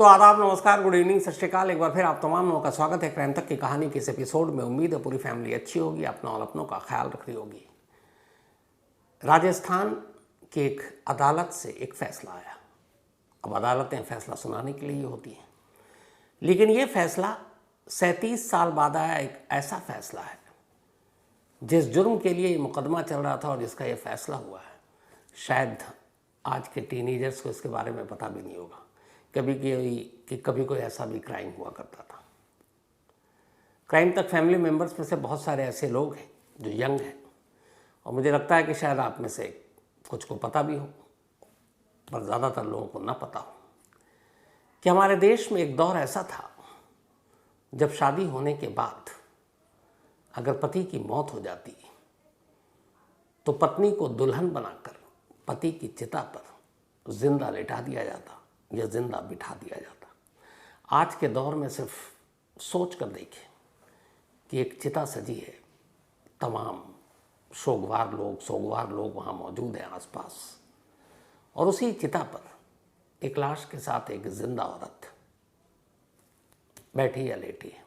तो आदाब, नमस्कार, गुड इवनिंग, सत श्री अकाल। एक बार फिर आप तमाम लोगों का स्वागत है क्राइम तक की कहानी के इस एपिसोड में। उम्मीद है पूरी फैमिली अच्छी होगी, अपना और अपनों का ख्याल रख रही होगी। राजस्थान की एक अदालत से एक फैसला आया। अब अदालतें फैसला सुनाने के लिए ही होती हैं, लेकिन ये फैसला 37 साल बाद आया। एक ऐसा फैसला है जिस जुर्म के लिए ये मुकदमा चल रहा था और जिसका ये फैसला हुआ है, शायद आज के टीनेजर्स को इसके बारे में पता भी नहीं होगा कभी कोई ऐसा भी क्राइम हुआ करता था। क्राइम तक फैमिली मेंबर्स में से बहुत सारे ऐसे लोग हैं जो यंग हैं, और मुझे लगता है कि शायद आप में से कुछ को पता भी हो, पर ज़्यादातर लोगों को ना पता हो कि हमारे देश में एक दौर ऐसा था जब शादी होने के बाद अगर पति की मौत हो जाती तो पत्नी को दुल्हन बनाकर पति की चिता पर जिंदा लेटा दिया जाता या जिंदा बिठा दिया जाता। आज के दौर में सिर्फ सोच कर देखें कि एक चिता सजी है, तमाम सोगवार लोग वहाँ मौजूद हैं आसपास, और उसी चिता पर एक लाश के साथ एक जिंदा औरत बैठी या लेटी है,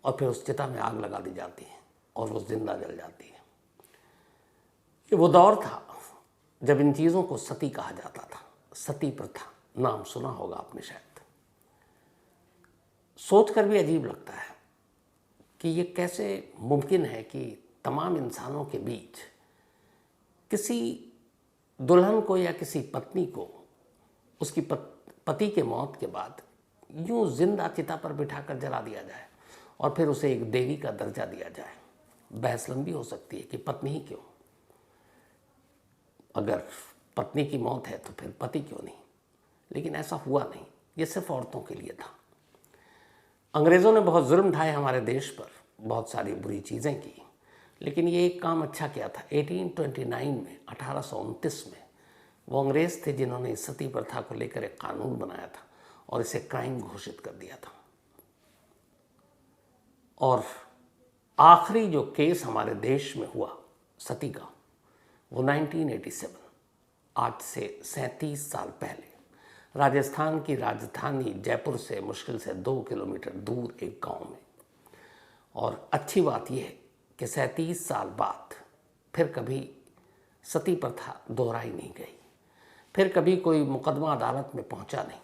और फिर उस चिता में आग लगा दी जाती है और वो जिंदा जल जाती है। ये वो दौर था जब इन चीज़ों को सती कहा जाता था। सती प्रथा नाम सुना होगा आपने शायद। सोचकर भी अजीब लगता है कि ये कैसे मुमकिन है कि तमाम इंसानों के बीच किसी दुल्हन को या किसी पत्नी को उसकी पति के मौत के बाद यूं जिंदा चिता पर बिठाकर जला दिया जाए और फिर उसे एक देवी का दर्जा दिया जाए। बहस लंबी हो सकती है कि पत्नी ही क्यों, अगर पत्नी की मौत है तो फिर पति क्यों नहीं, लेकिन ऐसा हुआ नहीं। ये सिर्फ औरतों के लिए था। अंग्रेज़ों ने बहुत जुल्म ढाए हमारे देश पर, बहुत सारी बुरी चीज़ें की, लेकिन ये एक काम अच्छा किया था। 1829 में 1829 में वो अंग्रेज़ थे जिन्होंने इस सती प्रथा को लेकर एक कानून बनाया था और इसे क्राइम घोषित कर दिया था। और आखिरी जो केस हमारे देश में हुआ सती का, वो 1987, आज से 37 साल पहले राजस्थान की राजधानी जयपुर से मुश्किल से 2 किलोमीटर दूर एक गांव में। और अच्छी बात यह है कि 37 साल बाद फिर कभी सती प्रथा दोहराई नहीं गई, फिर कभी कोई मुकदमा अदालत में पहुंचा नहीं।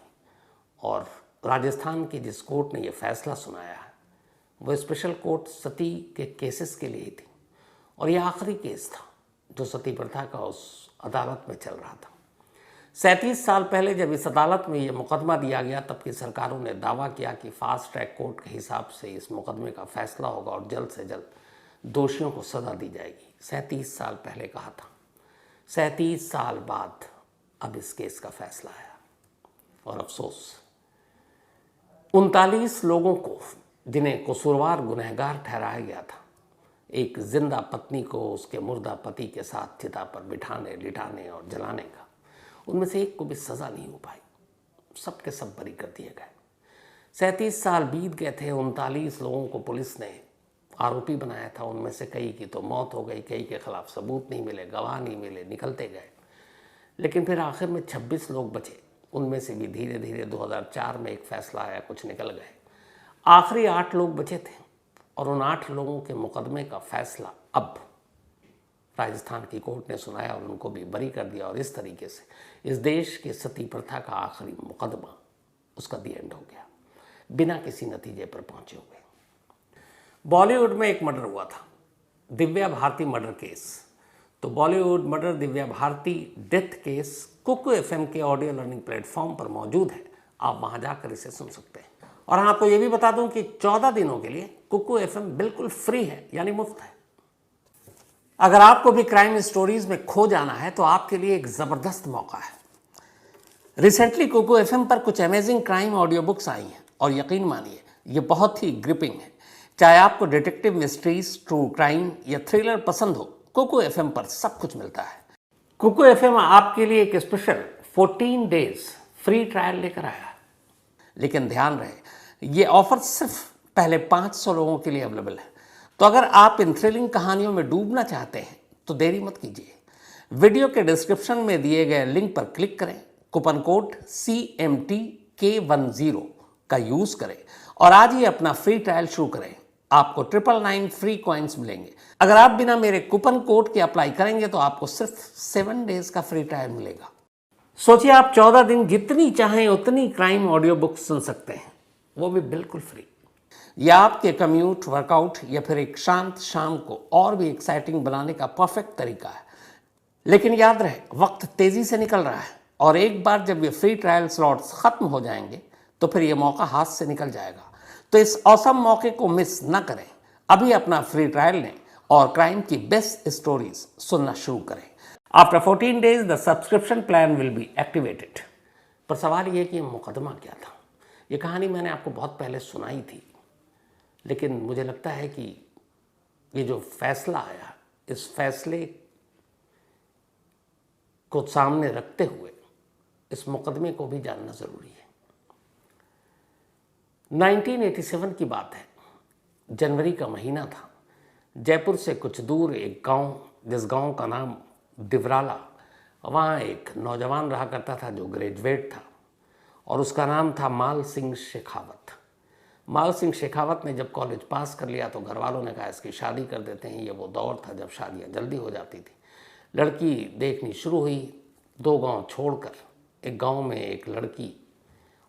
और राजस्थान की जिस कोर्ट ने यह फैसला सुनाया है वो स्पेशल कोर्ट सती के केसेस के लिए थी, और यह आखिरी केस था जो सती प्रथा का उस अदालत में चल रहा था। 37 साल पहले जब इस अदालत में यह मुकदमा दिया गया, तब की सरकारों ने दावा किया कि फास्ट ट्रैक कोर्ट के हिसाब से इस मुकदमे का फैसला होगा और जल्द से जल्द दोषियों को सज़ा दी जाएगी। 37 साल पहले कहा था। 37 साल बाद अब इस केस का फैसला आया, और अफसोस 39 लोगों को जिन्हें कसूरवार गुनहगार ठहराया गया था, एक जिंदा पत्नी को उसके मुर्दा पति के साथ चिता पर बिठाने, लिटाने और जलाने का, उनमें से एक को भी सज़ा नहीं हो पाई। सब के सब बरी कर दिए गए। 37 साल बीत गए थे। 39 लोगों को पुलिस ने आरोपी बनाया था। उनमें से कई की तो मौत हो गई, कई के खिलाफ सबूत नहीं मिले, गवाह नहीं मिले, निकलते गए। लेकिन फिर आखिर में 26 लोग बचे। उनमें से भी धीरे धीरे 2004 में एक फैसला आया, कुछ निकल गए। आखिरी 8 लोग बचे थे, और उन 8 लोगों के मुकदमे का फैसला अब राजस्थान की कोर्ट ने सुनाया और उनको भी बरी कर दिया। और इस तरीके से इस देश की सती प्रथा का आखिरी मुकदमा, उसका दी एंड हो गया, बिना किसी नतीजे पर पहुंचे हुए। बॉलीवुड में एक मर्डर हुआ था, दिव्या भारती मर्डर केस। तो Bollywood murder Divya Bharti death case Kuku FM के ऑडियो लर्निंग प्लेटफॉर्म पर मौजूद है। आप वहां जाकर इसे सुन सकते हैं। और हाँ, आपको ये भी बता दूं कि 14 दिनों के लिए कुकू एफएम बिल्कुल फ्री है, यानी मुफ्त है। अगर आपको भी क्राइम स्टोरीज में खो जाना है तो आपके लिए एक ज़बरदस्त मौका है। रिसेंटली कुकू एफएम पर कुछ amazing crime audio books I हैं, और यकीन मानिए ये बहुत ही ग्रिपिंग है। चाहे आपको डिटेक्टिव मिस्ट्रीज, ट्रू क्राइम या थ्रिलर पसंद हो, कुकू एफएम पर सब कुछ मिलता है। कुकू एफएम आपके लिए एक स्पेशल 14 डेज फ्री ट्रायल लेकर आया है। लेकिन ध्यान रहे, ये ऑफर सिर्फ पहले 500 लोगों के लिए अवेलेबल है। तो अगर आप इन थ्रिलिंग कहानियों में डूबना चाहते हैं तो देरी मत कीजिए। वीडियो के डिस्क्रिप्शन में दिए गए लिंक पर क्लिक करें, कूपन कोड CMT K10 का यूज़ करें और आज ही अपना फ्री ट्रायल शुरू करें। आपको 999 फ्री कॉइन्स मिलेंगे। अगर आप बिना मेरे कूपन कोड के अप्लाई करेंगे तो आपको सिर्फ 7 डेज का फ्री ट्रायल मिलेगा। सोचिए, आप 14 दिन जितनी चाहें उतनी क्राइम ऑडियो बुक सुन सकते हैं, वो भी बिल्कुल फ्री। यह आपके कम्यूट, वर्कआउट या फिर एक शांत शाम को और भी एक्साइटिंग बनाने का परफेक्ट तरीका है। लेकिन याद रहे, वक्त तेजी से निकल रहा है और एक बार जब ये फ्री ट्रायल स्लॉट्स खत्म हो जाएंगे तो फिर ये मौका हाथ से निकल जाएगा। तो इस औसम मौके को मिस न करें। अभी अपना फ्री ट्रायल लें और क्राइम की बेस्ट स्टोरीज सुनना शुरू करें। After 14 days the subscription plan will be activated. पर सवाल ये कि मुकदमा क्या था। ये कहानी मैंने आपको बहुत पहले सुनाई थी, लेकिन मुझे लगता है कि ये जो फैसला आया, इस फैसले को सामने रखते हुए इस मुकदमे को भी जानना ज़रूरी है। 1987 की बात है। जनवरी का महीना था। जयपुर से कुछ दूर एक गांव, जिस गांव का नाम दिवराला, वहाँ एक नौजवान रहा करता था जो ग्रेजुएट था और उसका नाम था माल सिंह शेखावत। माल सिंह शेखावत ने जब कॉलेज पास कर लिया तो घर वालों ने कहा इसकी शादी कर देते हैं। ये वो दौर था जब शादियाँ जल्दी हो जाती थी। लड़की देखनी शुरू हुई। 2 गांव छोड़कर एक गांव में एक लड़की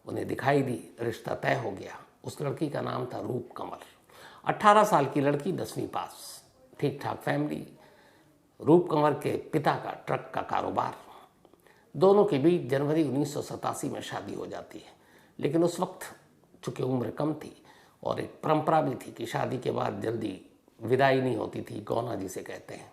उन्हें दिखाई दी। रिश्ता तय हो गया। उस लड़की का नाम था रूप कंवर। 18 साल की लड़की, 10वीं पास, ठीक ठाक फैमिली। रूप कंवर के पिता का ट्रक का कारोबार। दोनों के बीच जनवरी 1987 में शादी हो जाती है। लेकिन उस वक्त चूँकि उम्र कम थी और एक परंपरा भी थी कि शादी के बाद जल्दी विदाई नहीं होती थी, गौना जिसे कहते हैं।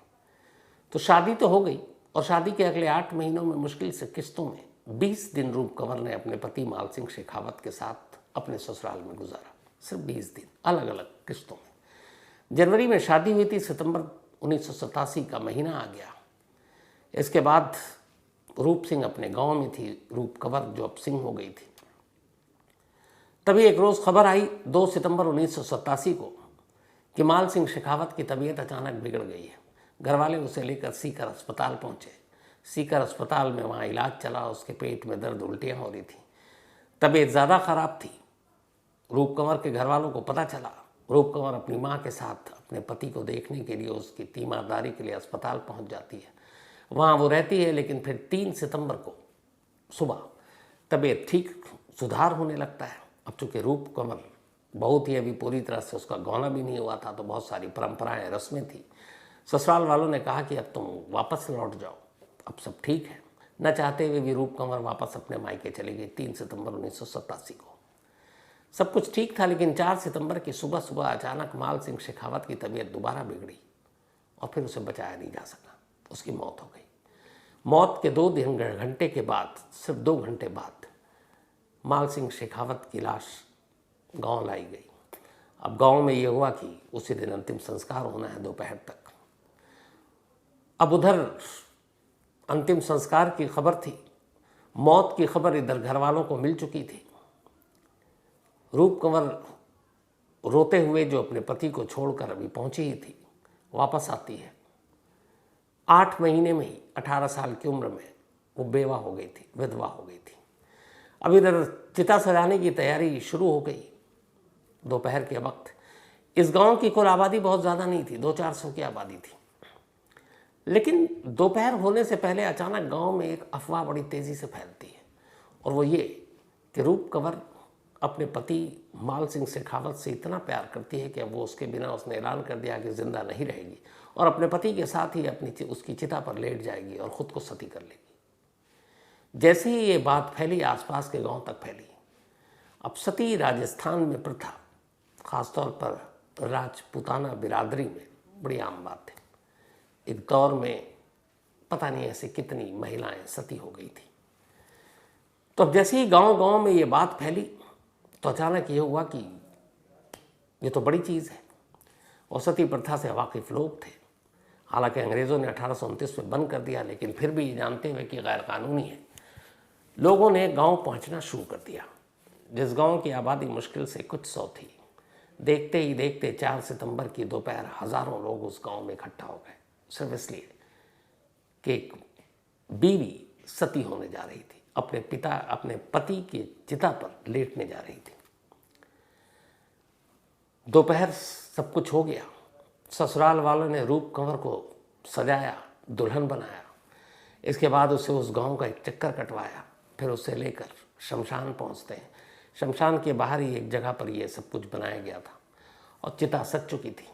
तो शादी तो हो गई और शादी के अगले 8 महीनों में मुश्किल से किस्तों में 20 दिन रूप कंवर ने अपने पति माल सिंह शेखावत के साथ अपने ससुराल में गुजारा। सिर्फ 20 दिन अलग अलग किस्तों में। जनवरी में शादी हुई थी, सितंबर 1987 का महीना आ गया। इसके बाद रूप सिंह अपने गांव में थी। रूप कंवर जो अब सिंह हो गई थी। तभी एक रोज़ खबर आई 2 सितंबर 1987 को कि माल सिंह शेखावत की तबीयत अचानक बिगड़ गई है। घरवाले उसे लेकर सीकर अस्पताल पहुंचे। सीकर अस्पताल में वहाँ इलाज चला। उसके पेट में दर्द, उल्टियाँ हो रही थी। तबीयत ज़्यादा ख़राब थी। रूप कंवर के घरवालों को पता चला। रूप कंवर अपनी माँ के साथ अपने पति को देखने के लिए, उसकी तीमारदारी के लिए अस्पताल पहुँच जाती है। वहाँ वो रहती है। लेकिन फिर 3 सितंबर को सुबह तबीयत ठीक, सुधार होने लगता है। अब चूँकि रूप कंवर बहुत ही अभी पूरी तरह से उसका गौना भी नहीं हुआ था, तो बहुत सारी परंपराएं, रस्में थी। ससुराल वालों ने कहा कि अब तुम वापस लौट जाओ, अब सब ठीक है। न चाहते हुए भी रूप कंवर वापस अपने मायके चली गई 3 सितंबर 1987 को। सब कुछ ठीक था, लेकिन 4 सितंबर की सुबह सुबह अचानक माल सिंह शेखावत की तबीयत दोबारा बिगड़ी और फिर उसे बचाया नहीं जा सका। उसकी मौत हो गई। मौत के 2 घंटे के बाद, सिर्फ 2 घंटे बाद, माल सिंह शेखावत की लाश गांव लाई गई। अब गांव में ये हुआ कि उसी दिन अंतिम संस्कार होना है दोपहर तक। अब उधर अंतिम संस्कार की खबर थी, मौत की खबर इधर घर वालों को मिल चुकी थी। रूप कंवर रोते हुए, जो अपने पति को छोड़कर अभी पहुंची ही थी, वापस आती है। 8 महीने में ही 18 साल की उम्र में वो बेवा हो गई थी, विधवा हो गई थी। अब इधर चिता सजाने की तैयारी शुरू हो गई दोपहर के वक्त। इस गांव की कुल आबादी बहुत ज़्यादा नहीं थी, 200-400 की आबादी थी। लेकिन दोपहर होने से पहले अचानक गांव में एक अफवाह बड़ी तेज़ी से फैलती है, और वो ये कि रूप कंवर अपने पति माल सिंह शेखावत से इतना प्यार करती है कि अब वो उसके बिना, उसने ऐलान कर दिया कि जिंदा नहीं रहेगी और अपने पति के साथ ही उसकी चिता पर लेट जाएगी और ख़ुद को सती कर लेगी। जैसे ही ये बात फैली, आसपास के गांव तक फैली। अब सती राजस्थान में प्रथा, ख़ासतौर पर राजपूताना बिरादरी में बड़ी आम बात है। एक दौर में पता नहीं ऐसे कितनी महिलाएं सती हो गई थी। तो अब जैसे ही गांव-गांव में ये बात फैली तो अचानक ये हुआ कि ये तो बड़ी चीज़ है। और सती प्रथा से वाकिफ़ लोग थे। हालांकि अंग्रेज़ों ने 1829 में बंद कर दिया, लेकिन फिर भी ये जानते हुए कि गैर कानूनी है, लोगों ने गांव पहुंचना शुरू कर दिया। जिस गांव की आबादी मुश्किल से कुछ 100 थी, देखते ही देखते 4 सितंबर की दोपहर हज़ारों लोग उस गांव में इकट्ठा हो गए, सिर्फ इसलिए कि एक बीवी सती होने जा रही थी। अपने पति की चिता पर लेटने जा रही थी। दोपहर सब कुछ हो गया। ससुराल वालों ने रूप कंवर को सजाया, दुल्हन बनाया। इसके बाद उसे उस गांव का एक चक्कर कटवाया। फिर उसे लेकर शमशान पहुंचते हैं। शमशान के बाहर ही एक जगह पर यह सब कुछ बनाया गया था और चिता सज चुकी थी।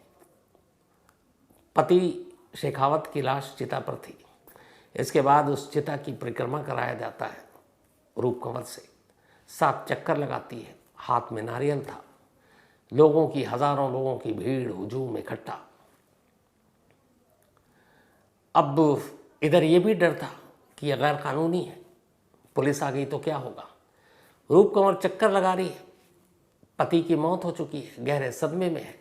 पति शेखावत की लाश चिता पर थी। इसके बाद उस चिता की परिक्रमा कराया जाता है रूप कंवर से। 7 चक्कर लगाती है। हाथ में नारियल था। लोगों की, हजारों लोगों की भीड़ हुजूम इकट्ठा। अब इधर ये भी डर था कि यह गैर कानूनी है, पुलिस आ गई तो क्या होगा। रूप कंवर चक्कर लगा रही है। पति की मौत हो चुकी है, गहरे सदमे में है।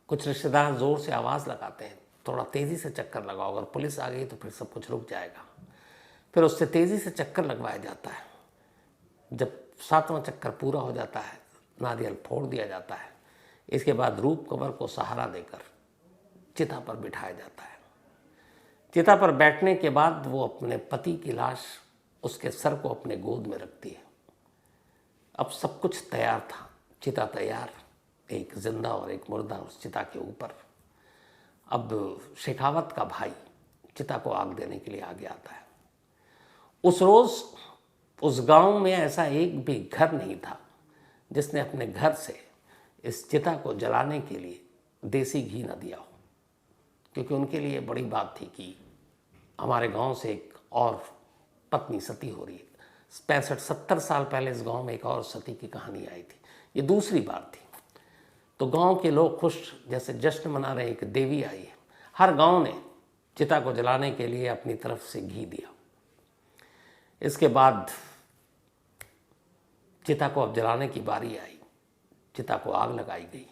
कुछ रिश्तेदार जोर से आवाज़ लगाते हैं, थोड़ा तेज़ी से चक्कर लगाओ, अगर पुलिस आ गई तो फिर सब कुछ रुक जाएगा। फिर उससे तेज़ी से चक्कर लगवाया जाता है। जब 7वां चक्कर पूरा हो जाता है, नारियल फोड़ दिया जाता है। इसके बाद रूप कंवर को सहारा देकर चिता पर बिठाया जाता है। चिता पर बैठने के बाद वो अपने पति की लाश, उसके सर को अपने गोद में रखती है। अब सब कुछ तैयार था, चिता तैयार, एक जिंदा और एक मुर्दा उस चिता के ऊपर। अब शेखावत का भाई चिता को आग देने के लिए आगे आता है। उस रोज़ उस गांव में ऐसा एक भी घर नहीं था जिसने अपने घर से इस चिता को जलाने के लिए देसी घी न दिया हो, क्योंकि उनके लिए बड़ी बात थी कि हमारे गांव से एक और पत्नी सती हो रही है। 65-70 साल पहले इस गांव में एक और सती की कहानी आई थी, ये दूसरी बार थी। तो गांव के लोग खुश, जैसे जश्न मना रहे एक देवी आई है। हर गांव ने चिता को जलाने के लिए अपनी तरफ से घी दिया। इसके बाद चिता को अब जलाने की बारी आई। चिता को आग लगाई गई।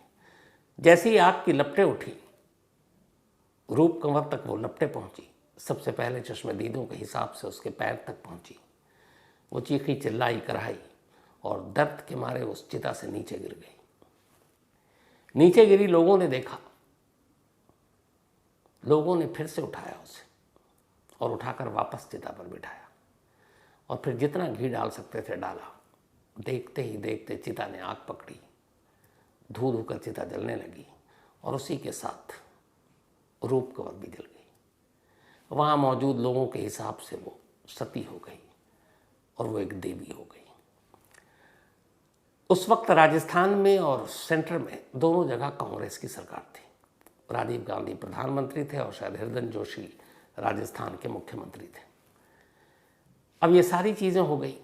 जैसे ही आग की लपटें उठी, रूप कंवर तक वो लपटें पहुंची। सबसे पहले चश्मदीदों के हिसाब से उसके पैर तक पहुंची। वो चीखी चिल्लाई कराई और दर्द के मारे उस चिता से नीचे गिर गई। नीचे गिरी, लोगों ने देखा। लोगों ने फिर से उठाया उसे और उठाकर वापस चिता पर बिठाया और फिर जितना घी डाल सकते थे डाला। देखते ही देखते चिता ने आग पकड़ी। धू धू कर चिता जलने लगी और उसी के साथ रूप कंवर भी जल गई। वहाँ मौजूद लोगों के हिसाब से वो सती हो गई और वो एक देवी हो गई। उस वक्त राजस्थान में और सेंटर में दोनों जगह कांग्रेस की सरकार थी। राजीव गांधी प्रधानमंत्री थे और शायद हृदय जोशी राजस्थान के मुख्यमंत्री थे। अब ये सारी चीज़ें हो गई।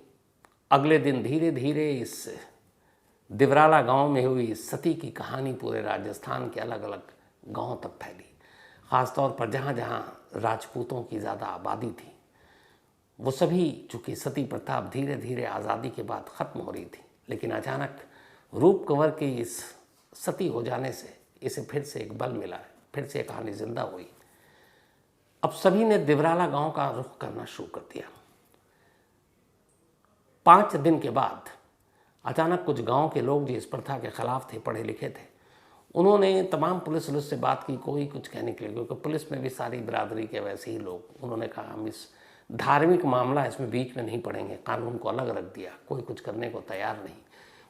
अगले दिन धीरे धीरे इस दिवराला गांव में हुई सती की कहानी पूरे राजस्थान के अलग अलग गांवों तक फैली। ख़ासतौर पर जहाँ जहाँ राजपूतों की ज़्यादा आबादी थी, वो सभी, चूँकि सती प्रथा धीरे धीरे आज़ादी के बाद ख़त्म हो रही थी, लेकिन अचानक रूप कंवर के इस सती हो जाने से इसे फिर से एक बल मिला है, फिर से कहानी जिंदा हुई। अब सभी ने दिवराला गांव का रुख करना शुरू कर दिया। 5 दिन के बाद अचानक कुछ गांव के लोग जो इस प्रथा के खिलाफ थे, पढ़े लिखे थे, उन्होंने तमाम पुलिस से बात की। कोई कुछ कहने के लिए, क्योंकि पुलिस में भी सारी बिरादरी के वैसे ही लोग, उन्होंने कहा हम इस धार्मिक मामला इसमें बीच में नहीं पड़ेंगे, कानून को अलग रख दिया, कोई कुछ करने को तैयार नहीं।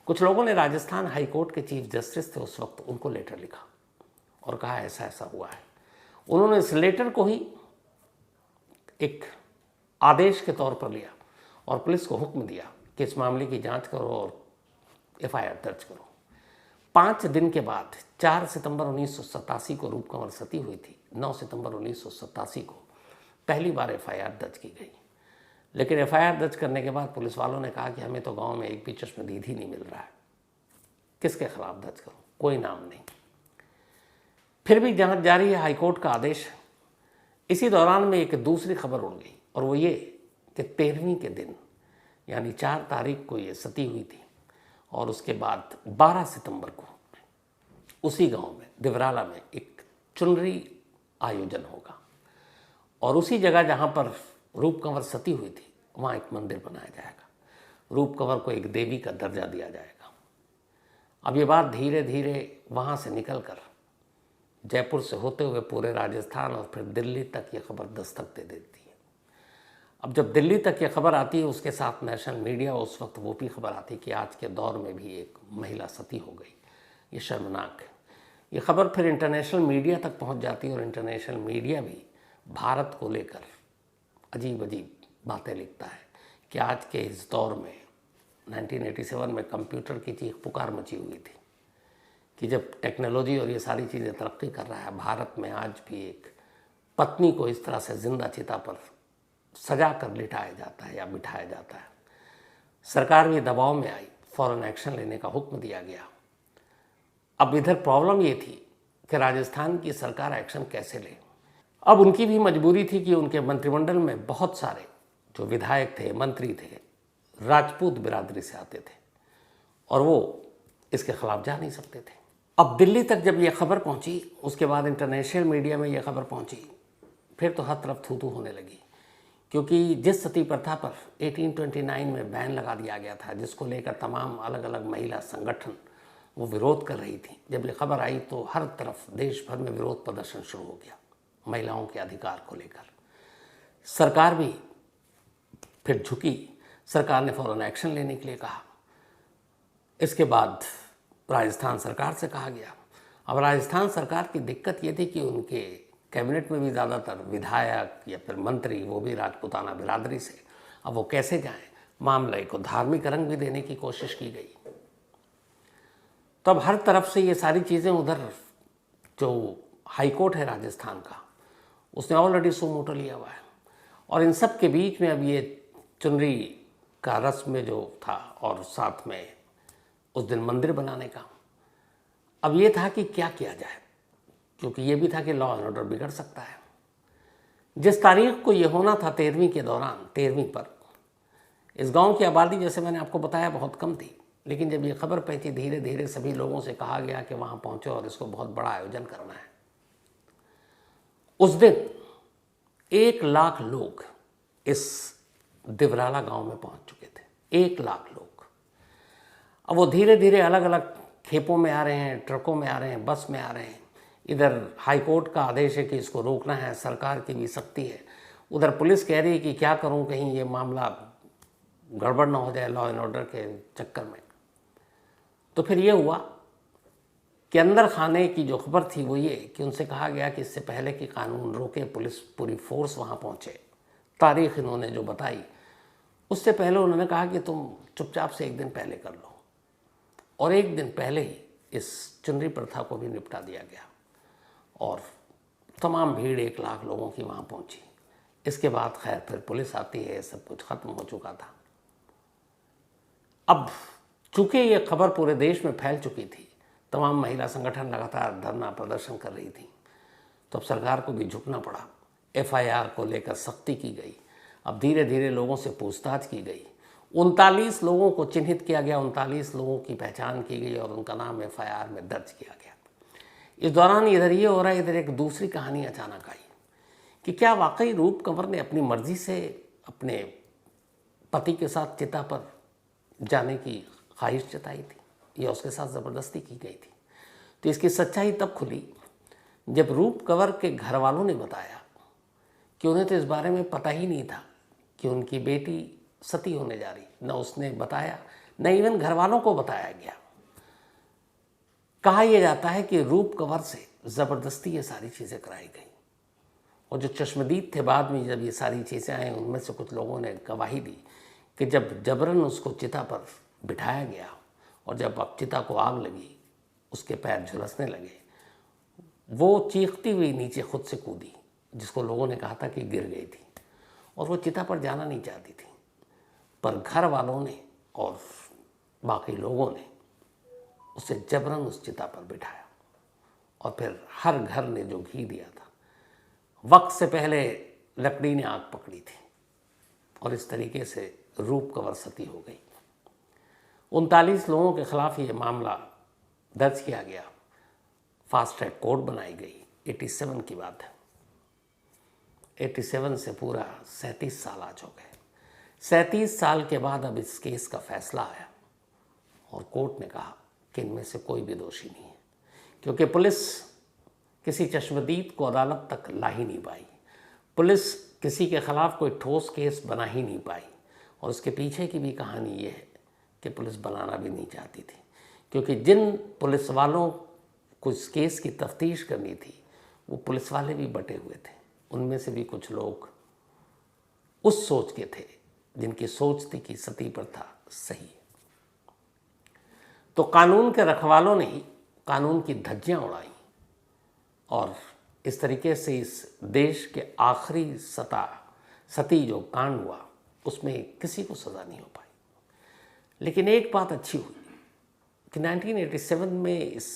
कुछ लोगों ने राजस्थान हाई कोर्ट के चीफ जस्टिस थे उस वक्त, उनको लेटर लिखा और कहा ऐसा ऐसा हुआ है। उन्होंने इस लेटर को ही एक आदेश के तौर पर लिया और पुलिस को हुक्म दिया कि इस मामले की जांच करो और FIR दर्ज करो। 5 दिन के बाद 4 सितंबर 1987 को रूप कंवर सती हुई थी। 9 सितंबर 1987 को पहली बार FIR दर्ज की गई। लेकिन FIR दर्ज करने के बाद पुलिस वालों ने कहा कि हमें तो गांव में एक भी चश्मदीद ही नहीं मिल रहा है, किसके खिलाफ दर्ज करूं, कोई नाम नहीं। फिर भी जांच जारी है, हाईकोर्ट का आदेश है। इसी दौरान में एक दूसरी खबर उड़ गई और वो ये कि 13वीं के दिन यानी 4 तारीख को ये सती हुई थी और उसके बाद 12 सितंबर को उसी गांव में दिवराला में एक चुनरी आयोजन होगा और उसी जगह जहां पर रूप कंवर सती हुई थी वहाँ एक मंदिर बनाया जाएगा। रूप कंवर को एक देवी का दर्जा दिया जाएगा। अब ये बात धीरे धीरे वहाँ से निकलकर जयपुर से होते हुए पूरे राजस्थान और फिर दिल्ली तक ये खबर दस्तक दे देती है। अब जब दिल्ली तक ये खबर आती है, उसके साथ नेशनल मीडिया उस वक्त वो भी खबर आती है कि आज के दौर में भी एक महिला सती हो गई। ये शर्मनाक है। ये खबर फिर इंटरनेशनल मीडिया तक पहुंच जाती है और इंटरनेशनल मीडिया भी भारत को लेकर अजीब अजीब बातें लिखता है कि आज के इस दौर में 1987 में कंप्यूटर की चीख पुकार मची हुई थी कि जब टेक्नोलॉजी और ये सारी चीज़ें तरक्की कर रहा है, भारत में आज भी एक पत्नी को इस तरह से जिंदा चिता पर सजा कर लिटाया जाता है या बिठाया जाता है। सरकार भी दबाव में आई, फौरन एक्शन लेने का हुक्म दिया गया। अब इधर प्रॉब्लम ये थी कि राजस्थान की सरकार एक्शन कैसे ले। अब उनकी भी मजबूरी थी कि उनके मंत्रिमंडल में बहुत सारे जो विधायक थे, मंत्री थे, राजपूत बिरादरी से आते थे और वो इसके खिलाफ जा नहीं सकते थे। अब दिल्ली तक जब ये खबर पहुंची, उसके बाद इंटरनेशनल मीडिया में ये खबर पहुंची, फिर तो हर तरफ थू थू होने लगी, क्योंकि जिस सती प्रथा पर 1829 में बैन लगा दिया गया था, जिसको लेकर तमाम अलग अलग महिला संगठन वो विरोध कर रही थी, जब ये खबर आई तो हर तरफ देश भर में विरोध प्रदर्शन शुरू हो गया महिलाओं के अधिकार को लेकर। सरकार भी फिर झुकी, सरकार ने फौरन एक्शन लेने के लिए कहा। इसके बाद राजस्थान सरकार से कहा गया। अब राजस्थान सरकार की दिक्कत ये थी कि उनके कैबिनेट में भी ज़्यादातर विधायक या फिर मंत्री वो भी राजपूताना बिरादरी से। अब वो कैसे जाएं? मामले को धार्मिक रंग भी देने की कोशिश की गई। तो अब हर तरफ से ये सारी चीज़ें, उधर जो हाईकोर्ट है राजस्थान का, उसने ऑलरेडी सो मोटो लिया हुआ है और इन सब के बीच में अब ये चुनरी का रस्म जो था और साथ में उस दिन मंदिर बनाने का, अब ये था कि क्या किया जाए, क्योंकि ये भी था कि लॉ एंड ऑर्डर बिगड़ सकता है। जिस तारीख को ये होना था 13वीं के दौरान, 13वीं पर इस गांव की आबादी जैसे मैंने आपको बताया बहुत कम थी, लेकिन जब ये खबर पहुंची धीरे धीरे सभी लोगों से कहा गया कि वहाँ पहुँचो और इसको बहुत बड़ा आयोजन करना है। उस दिन 1 लाख लोग इस दिवराला गांव में पहुंच चुके थे, 1 लाख लोग। अब वो धीरे धीरे अलग अलग खेपों में आ रहे हैं, ट्रकों में आ रहे हैं, बस में आ रहे हैं। इधर हाईकोर्ट का आदेश है कि इसको रोकना है, सरकार की भी सख्ती है। उधर पुलिस कह रही है कि क्या करूं, कहीं ये मामला गड़बड़ ना हो जाए लॉ एंड ऑर्डर के चक्कर में। तो फिर ये हुआ कि अंदर खाने की जो खबर थी वो ये कि उनसे कहा गया कि इससे पहले कि कानून रोके, पुलिस पूरी फोर्स वहाँ पहुँचे। तारीख इन्होंने जो बताई उससे पहले उन्होंने कहा कि तुम चुपचाप से 1 दिन पहले कर लो, और 1 दिन पहले ही इस चुनरी प्रथा को भी निपटा दिया गया और तमाम भीड़ 1 लाख लोगों की वहाँ पहुँची। इसके बाद खैर फिर पुलिस आती है, सब कुछ खत्म हो चुका था। अब चूँकि ये खबर पूरे देश में फैल चुकी थी, तमाम महिला संगठन लगातार धरना प्रदर्शन कर रही थी, तो अब सरकार को भी झुकना पड़ा। FIR को लेकर सख्ती की गई। अब धीरे धीरे लोगों से पूछताछ की गई। 39 लोगों को चिन्हित किया गया, 39 लोगों की पहचान की गई और उनका नाम FIR में दर्ज किया गया। इस दौरान इधर ये हो रहा है, इधर एक दूसरी कहानी अचानक आई कि क्या वाकई रूप कंवर ने अपनी मर्जी से अपने पति के साथ चिता पर जाने की ख्वाहिश जताई थी या उसके साथ ज़बरदस्ती की गई थी। तो इसकी सच्चाई तब खुली जब रूप कंवर के घर वालों ने बताया कि उन्हें तो इस बारे में पता ही नहीं था कि उनकी बेटी सती होने जा रही। न उसने बताया, न इवन घर वालों को बताया गया। कहा यह जाता है कि रूप कंवर से ज़बरदस्ती ये सारी चीज़ें कराई गई और जो चश्मदीद थे बाद में जब ये सारी चीज़ें आई, उनमें से कुछ लोगों ने गवाही दी कि जब जबरन उसको चिता पर बिठाया गया और जब अब चिता को आग लगी, उसके पैर झुलसने लगे, वो चीखती हुई नीचे खुद से कूदी, जिसको लोगों ने कहा था कि गिर गई थी और वो चिता पर जाना नहीं चाहती थी। पर घर वालों ने और बाकी लोगों ने उसे जबरन उस चिता पर बिठाया और फिर हर घर ने जो घी दिया था, वक्त से पहले लकड़ी ने आग पकड़ी थी और इस तरीके से रूप कंवर सती हो गई। 39 लोगों के खिलाफ ये मामला दर्ज किया गया, फास्ट ट्रैक कोर्ट बनाई गई। 87 की बात है। 87 से पूरा 37 साल आज हो गए। 37 साल के बाद अब इस केस का फैसला आया और कोर्ट ने कहा कि इनमें से कोई भी दोषी नहीं है, क्योंकि पुलिस किसी चश्मदीद को अदालत तक ला ही नहीं पाई। पुलिस किसी के ख़िलाफ़ कोई ठोस केस बना ही नहीं पाई। और उसके पीछे की भी कहानी ये है कि पुलिस बनाना भी नहीं चाहती थी, क्योंकि जिन पुलिस वालों को इस केस की तफ्तीश करनी थी वो पुलिस वाले भी बटे हुए थे। उनमें से भी कुछ लोग उस सोच के थे जिनकी सोच थी कि सती प्रथा सही है। तो कानून के रखवालों ने ही कानून की धज्जियां उड़ाई और इस तरीके से इस देश के आखिरी सती जो कांड हुआ उसमें किसी को सज़ा नहीं हो पाई। लेकिन एक बात अच्छी हुई कि 1987 में इस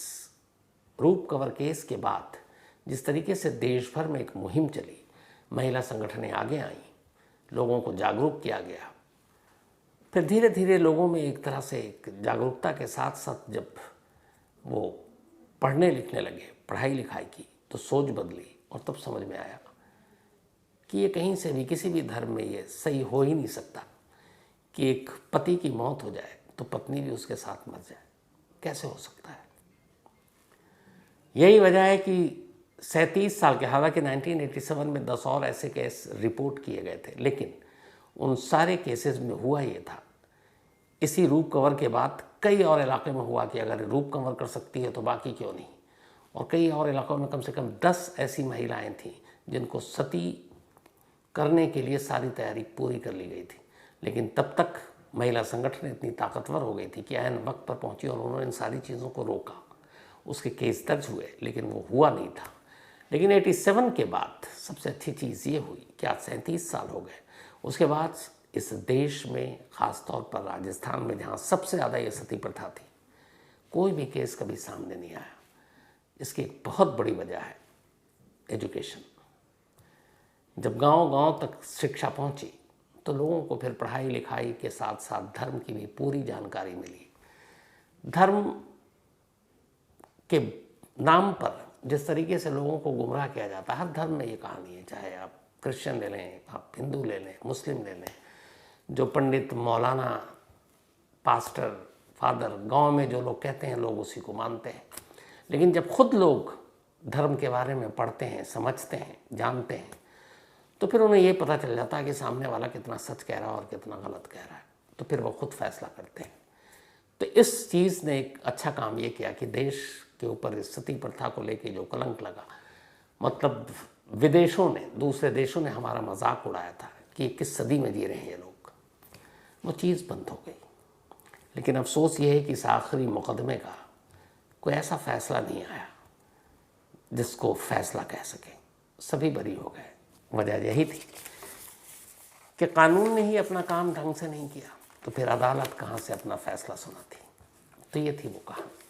रूप कवर केस के बाद जिस तरीके से देश भर में एक मुहिम चली, महिला संगठनें आगे आईं, लोगों को जागरूक किया गया। फिर धीरे धीरे लोगों में एक तरह से एक जागरूकता के साथ साथ जब वो पढ़ने लिखने लगे, पढ़ाई लिखाई की, तो सोच बदली और तब समझ में आया कि ये कहीं से भी किसी भी धर्म में ये सही हो ही नहीं सकता कि एक पति की मौत हो जाए तो पत्नी भी उसके साथ मर जाए। कैसे हो सकता है? यही वजह है कि 37 साल के, हालांकि 1987 में 10 और ऐसे केस रिपोर्ट किए गए थे, लेकिन उन सारे केसेस में हुआ ये था, इसी रूप कंवर के बाद कई और इलाके में हुआ कि अगर रूप कंवर कर सकती है तो बाकी क्यों नहीं। और कई और इलाकों में कम से कम 10 ऐसी महिलाएं थीं जिनको सती करने के लिए सारी तैयारी पूरी कर ली गई थी, लेकिन तब तक महिला संगठन इतनी ताकतवर हो गई थी कि ऐन वक्त पर पहुंची और उन्होंने इन सारी चीज़ों को रोका। उसके केस दर्ज हुए लेकिन वो हुआ नहीं था। लेकिन 87 के बाद सबसे अच्छी चीज़ ये हुई कि आज 37 साल हो गए, उसके बाद इस देश में, ख़ास तौर पर राजस्थान में जहाँ सबसे ज़्यादा ये सती प्रथा थी, कोई भी केस कभी सामने नहीं आया। इसकी एक बहुत बड़ी वजह है एजुकेशन। जब गांव-गांव तक शिक्षा पहुंची तो लोगों को फिर पढ़ाई लिखाई के साथ साथ धर्म की भी पूरी जानकारी मिली। धर्म के नाम पर जिस तरीके से लोगों को गुमराह किया जाता है, हर धर्म में ये कहानी है, चाहे आप क्रिश्चियन ले लें, आप हिंदू ले लें, मुस्लिम ले लें, जो पंडित, मौलाना, पास्टर, फादर, गांव में जो लोग कहते हैं लोग उसी को मानते हैं। लेकिन जब खुद लोग धर्म के बारे में पढ़ते हैं, समझते हैं, जानते हैं, तो फिर उन्हें ये पता चल जाता है कि सामने वाला कितना सच कह रहा है और कितना गलत कह रहा है, तो फिर वो खुद फैसला करते हैं। तो इस चीज़ ने एक अच्छा काम ये किया कि देश के ऊपर इस सती प्रथा को लेके जो कलंक लगा, मतलब विदेशों ने, दूसरे देशों ने हमारा मजाक उड़ाया था कि किस सदी में जी रहे हैं ये लोग, वो चीज़ बंद हो गई। लेकिन अफसोस ये है कि इस आखिरी मुकदमे का कोई ऐसा फैसला नहीं आया जिसको फैसला कह सके, सभी बरी हो गए। वजह यही थी कि कानून ने ही अपना काम ढंग से नहीं किया, तो फिर अदालत कहाँ से अपना फैसला सुनाती। तो ये थी वो कहानी।